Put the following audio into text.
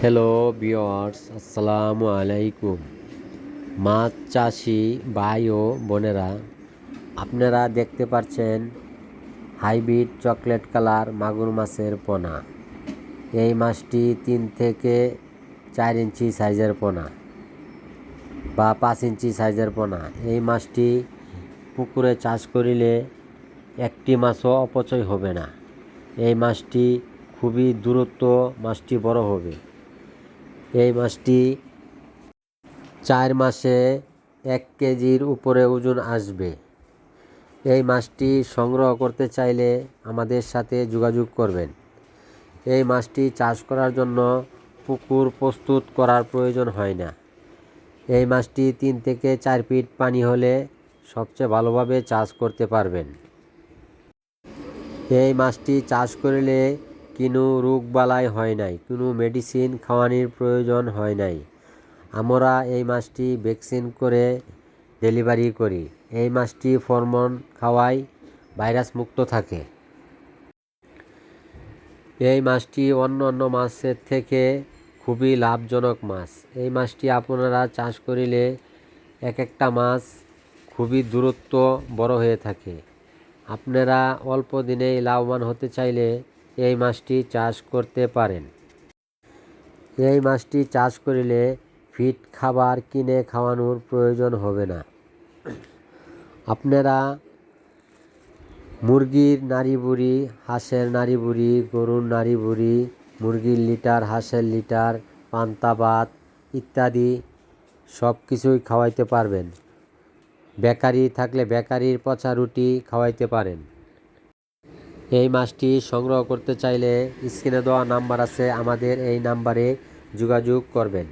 Hello viewers, আসসালামু আলাইকুম। মাছ চাষি ভাই ও বোনেরা, আপনারা দেখতে পাচ্ছেন হাইব্রিড চকলেট কালার মাগুর মাছের পোনা। এই মাছটি 3 থেকে 4 ইঞ্চি সাইজের পোনা বা 5 ইঞ্চি সাইজের পোনা। এই মাছটি পুকুরে চাষ করিলে একটি মাছও অপচয় হবে না। এই মাছটি খুবই দ্রুত মাছটি বড় হবে। এই মাছটি 4 মাসে 1 কেজির উপরে ওজন আসবে। এই মাছটি সংগ্রহ করতে চাইলে আমাদের সাথে যোগাযোগ করবেন। এই মাছটি চাষ করার জন্য পুকুর প্রস্তুত করার প্রয়োজন হয় না। এই মাছটি 3 থেকে 4 ফিট পানি হলে সবচেয়ে ভালোভাবে চাষ করতে পারবেন। এই মাছটি চাষ করলে কোনো রোগবালাই হয় নাই, কোনো মেডিসিন খাওয়ানোর প্রয়োজন হয় নাই। আমরা এই মাছটি ভ্যাকসিন করে ডেলিভারি করি। এই মাছটি ফরমন খাওয়াই ভাইরাস মুক্ত থাকে। এই মাছটি অন্য অন্য মাছের থেকে খুবই লাভজনক মাছ। এই মাছটি আপনারা চাষ করিলে এক একটা মাছ খুবই দ্রুত বড় হয়ে থাকে। আপনারা অল্প দিনেই লাভবান হতে চাইলে এই মাছটি চাষ করতে পারেন। এই মাছটি চাষ করিলে ফিড খাবার কিনে খাওয়ানোর প্রয়োজন হবে না। আপনারা মুরগির নাড়ি বুড়ি, হাঁসের নাড়ি বুড়ি, গরুর নাড়ি বুড়ি, মুরগির লিটার, হাঁসের লিটার, পান্তা ভাত ইত্যাদি সব কিছুই খাওয়াইতে পারবেন। বেকারি থাকলে বেকারির পচা রুটি খাওয়াইতে পারেন। এই মাছটি সংগ্রহ করতে চাইলে স্ক্রিনে দেওয়া নাম্বার আছে, আমাদের এই নাম্বারে যোগাযোগ করবেন।